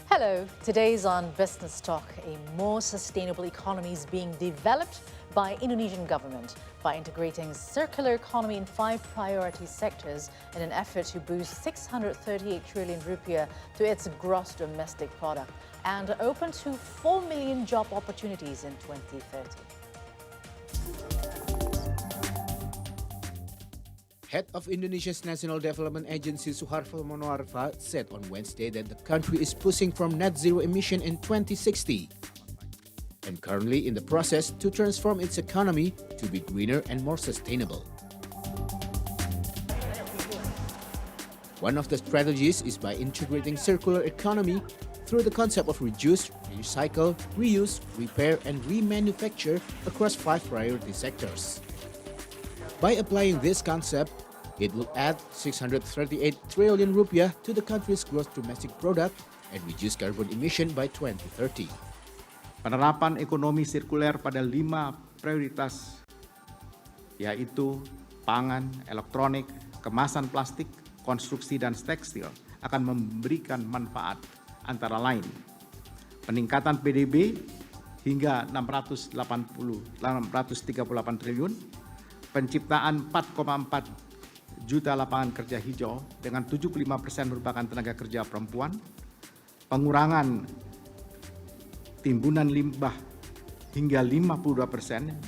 Hello, today's on Business Talk. A more sustainable economy is being developed by Indonesian government by integrating circular economy in 5 priority sectors in an effort to boost 638 trillion rupiah to its gross domestic product and open to 4 million job opportunities in 2030. Head of Indonesia's National Development Agency Suharto Monoarfa said on Wednesday that the country is pushing from net zero emission in 2060 and currently in the process to transform its economy to be greener and more sustainable. One of the strategies is by integrating circular economy through the concept of reduce, recycle, reuse, repair and remanufacture across 5 priority sectors. By applying this concept, it will add 638 trillion rupiah to the country's gross domestic product and reduce carbon emission by 2030. Penerapan ekonomi sirkuler pada 5 prioritas, yaitu pangan, elektronik, kemasan plastik, konstruksi dan tekstil akan memberikan manfaat antara lain peningkatan PDB hingga 638 triliun, penciptaan 4,4 juta lapangan kerja hijau dengan 75% merupakan tenaga kerja perempuan, pengurangan timbunan limbah hingga 52%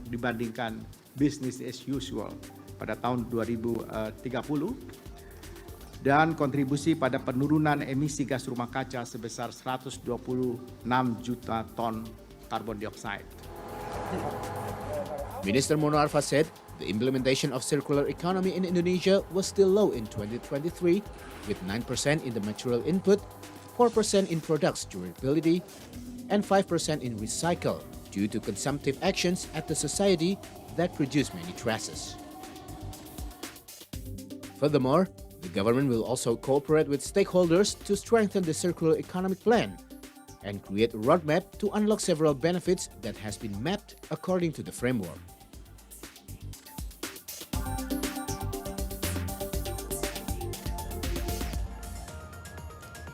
dibandingkan business as usual pada tahun 2030, dan kontribusi pada penurunan emisi gas rumah kaca sebesar 126 juta ton karbon dioksida. Minister Monoarfa said the implementation of circular economy in Indonesia was still low in 2023, with 9% in the material input, 4% in products durability, and 5% in recycle due to consumptive actions at the society that produce many traces. Furthermore, the government will also cooperate with stakeholders to strengthen the circular economic plan and create a roadmap to unlock several benefits that has been mapped according to the framework.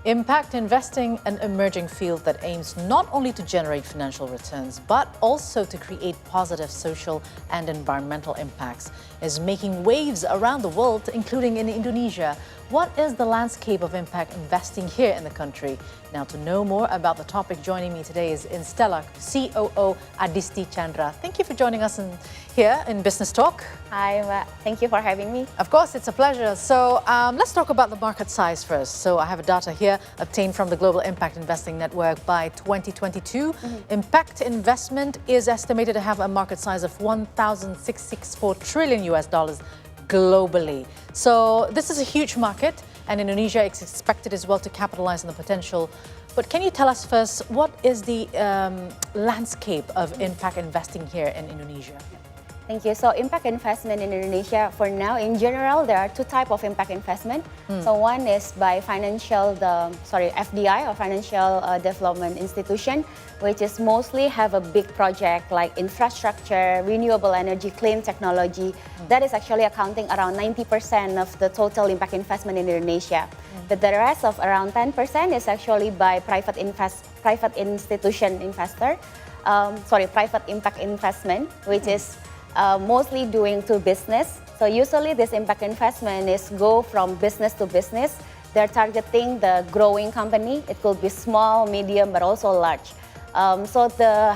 Impact investing, an emerging field that aims not only to generate financial returns, but also to create positive social and environmental impacts, is making waves around the world, including in Indonesia. What is the landscape of impact investing here in the country? Now, to know more about the topic, joining me today is Instellar COO Adisti Chandra. Thank you for joining us here in Business Talk. Hi, thank you for having me. Of course, it's a pleasure. So let's talk about the market size first. So I have data here obtained from the Global Impact Investing Network by 2022. Impact investment is estimated to have a market size of $1,664 trillion globally. So this is a huge market, and Indonesia is expected as well to capitalize on the potential. But can you tell us first, what is the landscape of impact investing here in Indonesia? Thank you. So impact investment in Indonesia, for now, in general, there are 2 types of impact investment. So one is by FDI, or financial development institution, which is mostly have a big project like infrastructure, renewable energy, clean technology. That is actually accounting around 90% of the total impact investment in Indonesia. But the rest of around 10% is actually by private institution investor, private impact investment, which is mostly doing to business. So usually this impact investment is go from business to business. They're targeting the growing company. It could be small, medium, but also large. So the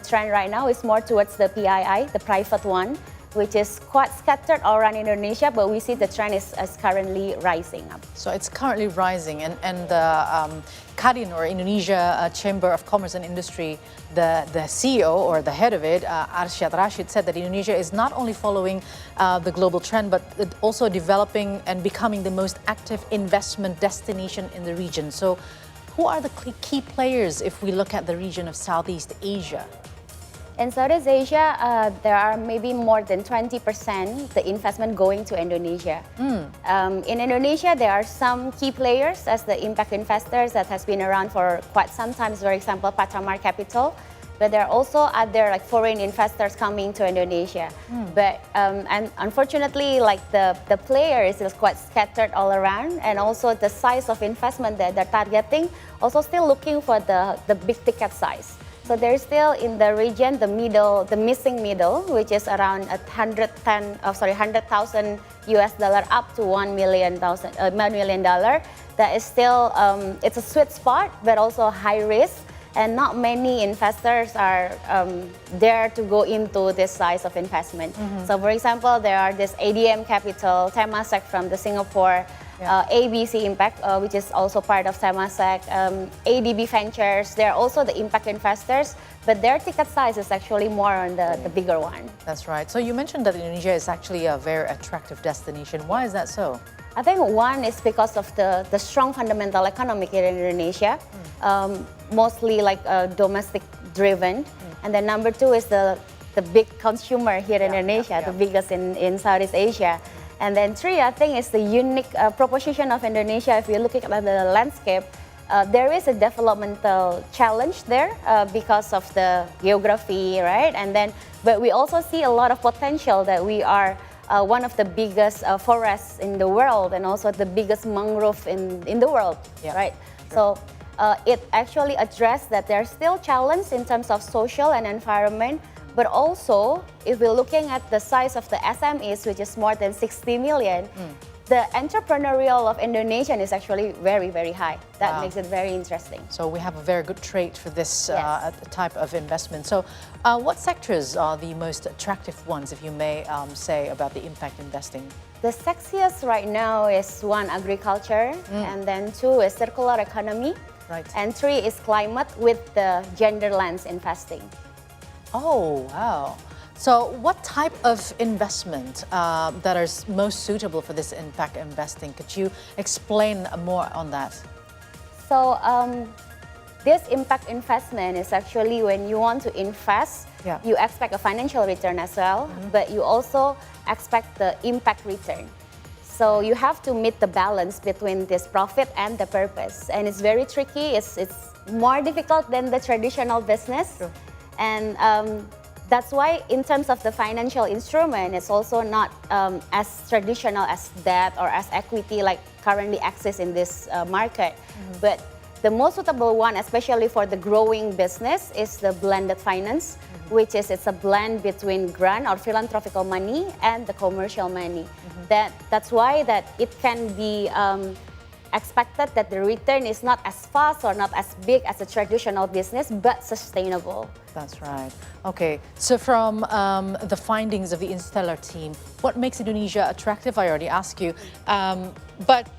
trend right now is more towards the PII, the private one, which is quite scattered all around Indonesia, but we see the trend is currently rising up. So it's currently rising, and the Kadin, or Indonesia Chamber of Commerce and Industry, the CEO or the head of it, Arsyad Rashid, said that Indonesia is not only following the global trend, but also developing and becoming the most active investment destination in the region. So who are the key players if we look at the region of Southeast Asia? In Southeast Asia, there are maybe more than 20% the investment going to Indonesia. In Indonesia, there are some key players as the impact investors that has been around for quite some time. For example, Patramar Capital. but there are also other like foreign investors coming to Indonesia. But and unfortunately, like the players is quite scattered all around, and also the size of investment that they're targeting also still looking for the big ticket size. So there's still in the region the missing middle, which is around 100,000 US dollar up to $1 million. That is still it's a sweet spot, but also high risk, and not many investors are there to go into this size of investment. So for example, there are this ADM Capital, Temasek from the Singapore. ABC Impact, which is also part of Temasek, ADB Ventures, they're also the impact investors, but their ticket size is actually more on the bigger one. That's right. So you mentioned that Indonesia is actually a very attractive destination. Why is that so? I think one is because of the strong fundamental economy here in Indonesia, mostly like domestic driven. And then number two is the big consumer here in Indonesia, the biggest in Southeast Asia. And then three, I think, is the unique proposition of Indonesia. If you're looking at the landscape, there is a developmental challenge there because of the geography, right? And then, but we also see a lot of potential that we are one of the biggest forests in the world, and also the biggest mangrove in the world, right? Sure. So it actually addressed that there's still challenge in terms of social and environment. But also, if we're looking at the size of the SMEs, which is more than 60 million, the entrepreneurial of Indonesian is actually very, very high. That makes it very interesting. So we have a very good trait for this type of investment. So what sectors are the most attractive ones, if you may say, about the impact investing? The sexiest right now is one, agriculture, and then two is circular economy, and three is climate with the gender lens investing. Oh, wow. So what type of investment that is most suitable for this impact investing? Could you explain more on that? So this impact investment is actually when you want to invest, you expect a financial return as well, but you also expect the impact return. So you have to meet the balance between this profit and the purpose. And it's very tricky. It's more difficult than the traditional business. Sure. And that's why in terms of the financial instrument, it's also not as traditional as debt or as equity like currently exists in this market. But the most suitable one, especially for the growing business, is the blended finance, which is it's a blend between grant or philanthropical money and the commercial money. That's why that it can be expected that the return is not as fast or not as big as a traditional business, but sustainable. That's right. Okay, so from the findings of the Instellar team, what makes Indonesia attractive? I already asked you, but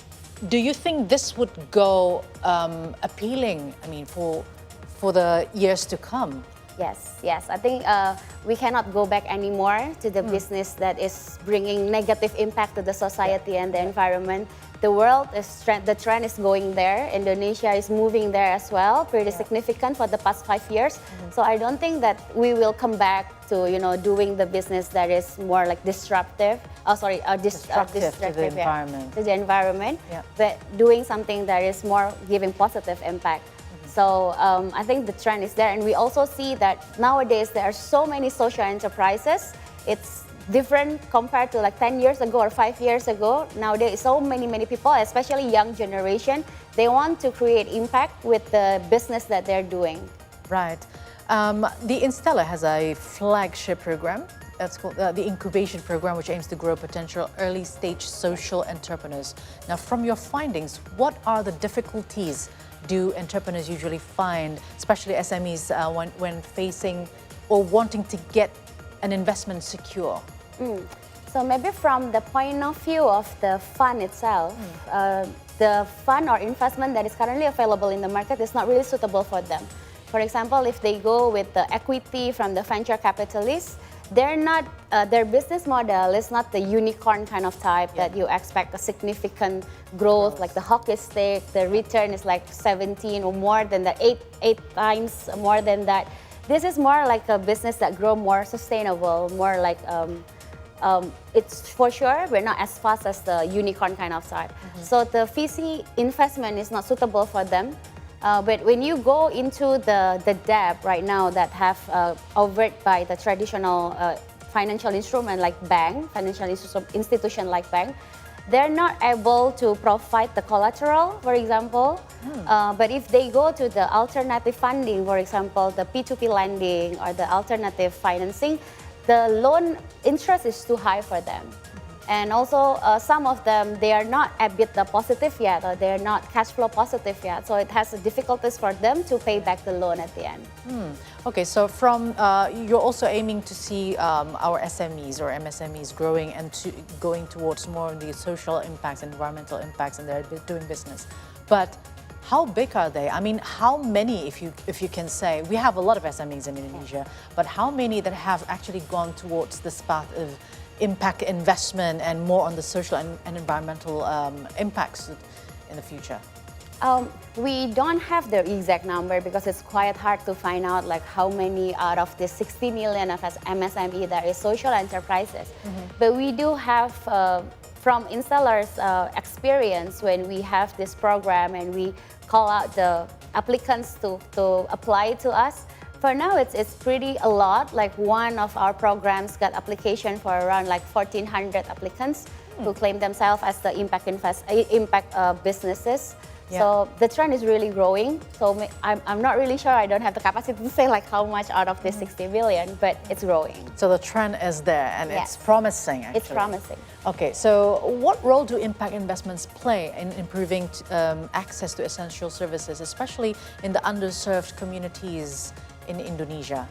do you think this would go appealing, I mean, for the years to come? Yes. I think we cannot go back anymore to the business that is bringing negative impact to the society and the environment. The world is the trend is going there. Indonesia is moving there as well, pretty significant for the past 5 years. So I don't think that we will come back to doing the business that is more like disruptive. Destructive to the environment. To the environment, but doing something that is more giving positive impact. So I think the trend is there, and we also see that nowadays there are so many social enterprises. It's different compared to like 10 years ago or 5 years ago. Nowadays, so many people, especially young generation, they want to create impact with the business that they're doing. Right. The Instellar has a flagship program. That's called the incubation program, which aims to grow potential early-stage social entrepreneurs. Now, from your findings, what are the difficulties do entrepreneurs usually find, especially SMEs, when facing or wanting to get an investment secure? So maybe from the point of view of the fund itself, the fund or investment that is currently available in the market is not really suitable for them. For example, if they go with the equity from the venture capitalists, they're not, their business model is not the unicorn kind of type that you expect a significant growth, like the hockey stick. The return is like 17 or more than that, 8 times more than that. This is more like a business that grow more sustainable, more like, it's for sure, we're not as fast as the unicorn kind of side. So the VC investment is not suitable for them. But when you go into the debt right now that have offered by the traditional financial instrument like bank, financial institution like bank, they're not able to provide the collateral, for example. But if they go to the alternative funding, for example, the P2P lending or the alternative financing, the loan interest is too high for them. And also, some of them, they are not EBITDA positive yet, or they're not cash flow positive yet. So it has difficulties for them to pay back the loan at the end. Okay, so from you're also aiming to see our SMEs or MSMEs growing and going towards more of the social impacts, environmental impacts, and they're doing business. But how big are they? I mean, how many, if you can say, we have a lot of SMEs in Indonesia, but how many that have actually gone towards this path of impact investment and more on the social and environmental impacts in the future? We don't have the exact number because it's quite hard to find out like how many out of the 60 million of MSME that is social enterprises. But we do have, from Installar's experience, when we have this program and we call out the applicants to apply to us, for now, it's pretty a lot. Like one of our programs got application for around like 1,400 applicants who claim themselves as the impact businesses. Yeah. So the trend is really growing. So I'm not really sure. I don't have the capacity to say like how much out of this 60 billion, but it's growing. So the trend is there, and Yes. it's promising. Actually. It's promising. Okay, so what role do impact investments play in improving access to essential services, especially in the underserved communities in Indonesia?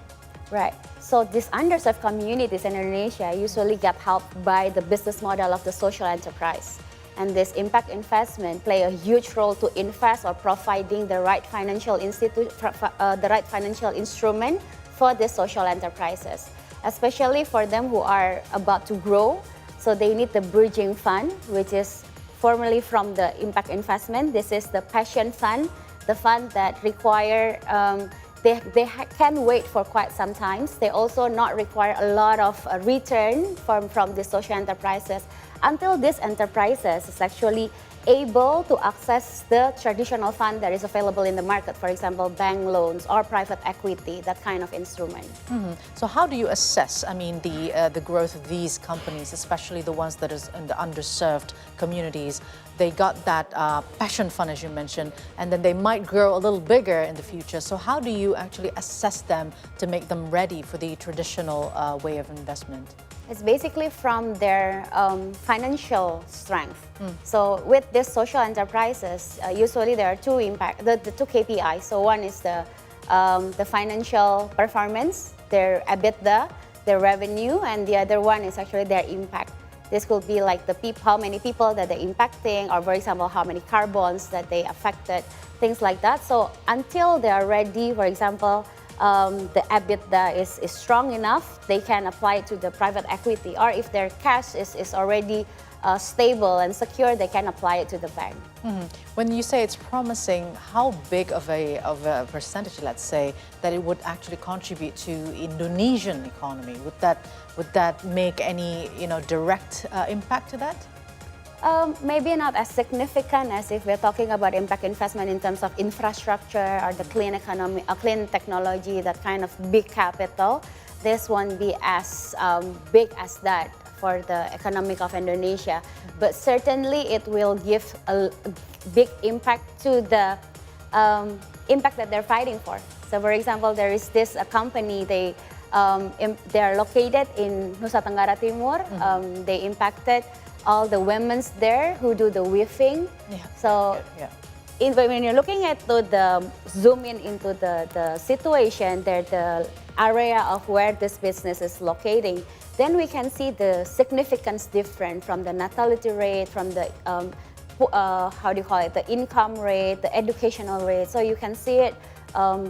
Right. So these underserved communities in Indonesia usually get helped by the business model of the social enterprise. And this impact investment play a huge role to invest or providing the right financial instrument for the social enterprises, especially for them who are about to grow. So they need the bridging fund, which is formerly from the impact investment. This is the passion fund, the fund that require they can wait for quite some time. They also not require a lot of return from the social enterprises until these enterprises is actually able to access the traditional fund that is available in the market, for example, bank loans or private equity, that kind of instrument. So how do you assess, I mean, the growth of these companies, especially the ones that is in the underserved communities? They got that passion fund, as you mentioned, and then they might grow a little bigger in the future. So how do you actually assess them to make them ready for the traditional way of investment? It's basically from their financial strength. So with these social enterprises, usually there are the two KPIs. So one is the financial performance, their EBITDA, their revenue, and the other one is actually their impact. This could be like how many people that they're impacting, or for example, how many carbons that they affected, things like that. So until they are ready, for example, the EBITDA is strong enough, they can apply it to the private equity. Or if their cash is already stable and secure, they can apply it to the bank. When you say it's promising, how big of a percentage, let's say, that it would actually contribute to Indonesian economy? Would that make any direct impact to that? Maybe not as significant as if we're talking about impact investment in terms of infrastructure or the clean economy, clean technology, that kind of big capital. This won't be as big as that for the economic of Indonesia, but certainly it will give a big impact to the impact that they're fighting for. So, for example, there is this company, they are located in Nusa Tenggara Timur. They impacted all the women there who do the weaving. So when you're looking at the zoom in into the situation, the area of where this business is locating, then we can see the significance different from the natality rate, from the the income rate, the educational rate. So you can see it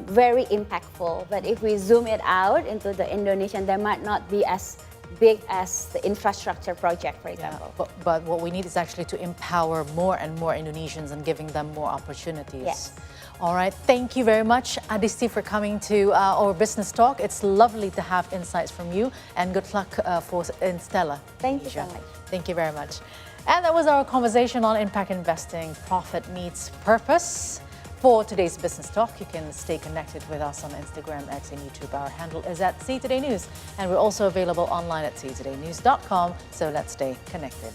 very impactful. But if we zoom it out into the Indonesian, there might not be as big as the infrastructure project, for example. Yeah, but what we need is actually to empower more and more Indonesians and giving them more opportunities. Yes. All right, thank you very much, Adisti, for coming to our business talk. It's lovely to have insights from you, and good luck for Instellar. Thank you so much. Thank you very much. And that was our conversation on impact investing. Profit meets purpose. for today's business talk. You can stay connected with us on Instagram, X, and YouTube. Our handle is at See Today News, and we're also available online at seetodaynews.com. So let's stay connected.